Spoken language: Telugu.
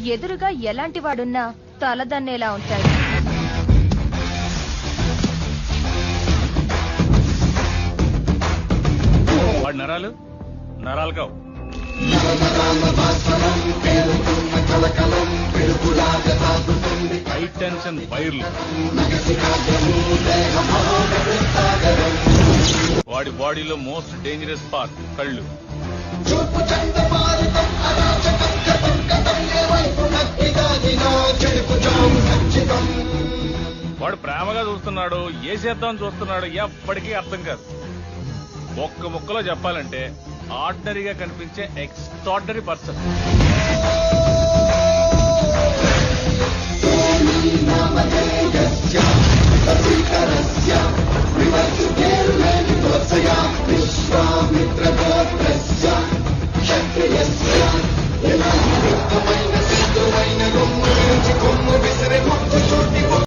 ఎదురుగా ఎలాంటి వాడున్నా తలదన్నేలా ఉంటాడు. వాడు నరాలు నరాలు కావు. హై టెన్షన్ వైర్లు. వాడి బాడీలో మోస్ట్ డేంజరస్ పార్ట్ కళ్ళు. వాడు ప్రేమగా చూస్తున్నాడు, ఏ చేద్దాం చూస్తున్నాడు ఎప్పటికీ అర్థం కాదు. ఒక్క ముక్కలో చెప్పాలంటే ఆర్డినరీగా కనిపించే ఎక్స్ట్రార్డినరీ పర్సన్. క్షత్రియస్య